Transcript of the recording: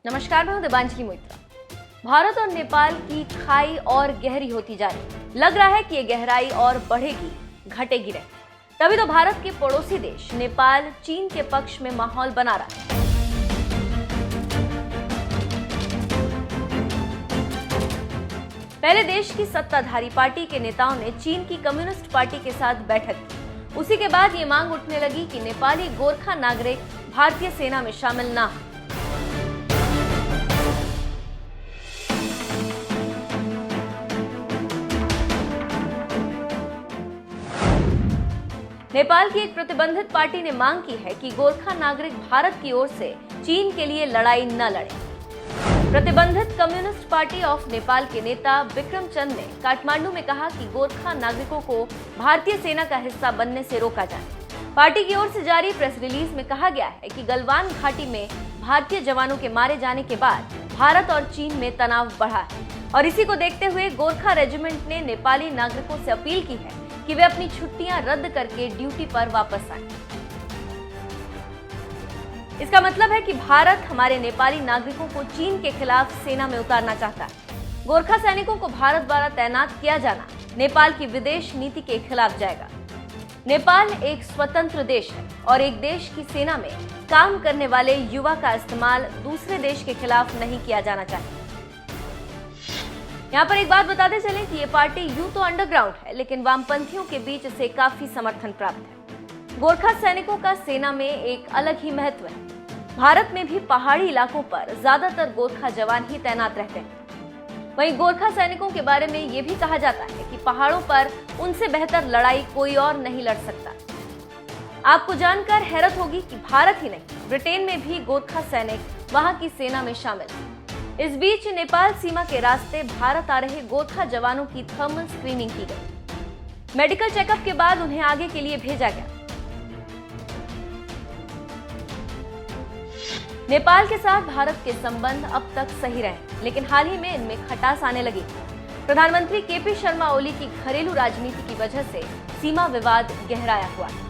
नमस्कार, मैं हूं दिबांजलि मोइत्रा। भारत और नेपाल की खाई और गहरी होती जा रही, लग रहा है कि ये गहराई और बढ़ेगी, घटेगी नहीं। तभी तो भारत के पड़ोसी देश नेपाल चीन के पक्ष में माहौल बना रहा है। पहले देश की सत्ताधारी पार्टी के नेताओं ने चीन की कम्युनिस्ट पार्टी के साथ बैठक की। उसी के बाद ये मांग उठने लगी कि नेपाली गोरखा नागरिक भारतीय सेना में शामिल ना हो। नेपाल की एक प्रतिबंधित पार्टी ने मांग की है कि गोरखा नागरिक भारत की ओर से चीन के लिए लड़ाई न लड़े। प्रतिबंधित कम्युनिस्ट पार्टी ऑफ नेपाल के नेता विक्रम चंद ने काठमांडू में कहा कि गोरखा नागरिकों को भारतीय सेना का हिस्सा बनने से रोका जाए। पार्टी की ओर से जारी प्रेस रिलीज में कहा गया है कि गलवान घाटी में भारतीय जवानों के मारे जाने के बाद भारत और चीन में तनाव बढ़ा है और इसी को देखते हुए गोरखा रेजिमेंट ने नेपाली नागरिकों से अपील की है कि वे अपनी छुट्टियां रद्द करके ड्यूटी पर वापस आएं। इसका मतलब है कि भारत हमारे नेपाली नागरिकों को चीन के खिलाफ सेना में उतारना चाहता है। गोरखा सैनिकों को भारत द्वारा तैनात किया जाना नेपाल की विदेश नीति के खिलाफ जाएगा। नेपाल एक स्वतंत्र देश है और एक देश की सेना में काम करने वाले युवा का इस्तेमाल दूसरे देश के खिलाफ नहीं किया जाना चाहिए। यहाँ पर एक बात बताते चलें कि ये पार्टी यूं तो अंडरग्राउंड है, लेकिन वामपंथियों के बीच इसे काफी समर्थन प्राप्त है। गोरखा सैनिकों का सेना में एक अलग ही महत्व है। भारत में भी पहाड़ी इलाकों पर ज्यादातर गोरखा जवान ही तैनात रहते हैं। वहीं गोरखा सैनिकों के बारे में ये भी कहा जाता है कि पहाड़ों पर उनसे बेहतर लड़ाई कोई और नहीं लड़ सकता। आपको जानकर हैरत होगी कि भारत ही नहीं, ब्रिटेन में भी गोरखा सैनिक वहां की सेना में शामिल हैं। इस बीच नेपाल सीमा के रास्ते भारत आ रहे गोरखा जवानों की थर्मल स्क्रीनिंग की गई। मेडिकल चेकअप के बाद उन्हें आगे के लिए भेजा गया। नेपाल के साथ भारत के संबंध अब तक सही रहे, लेकिन हाल ही में इनमें खटास आने लगी। प्रधानमंत्री केपी शर्मा ओली की घरेलू राजनीति की वजह से सीमा विवाद गहराया हुआ है।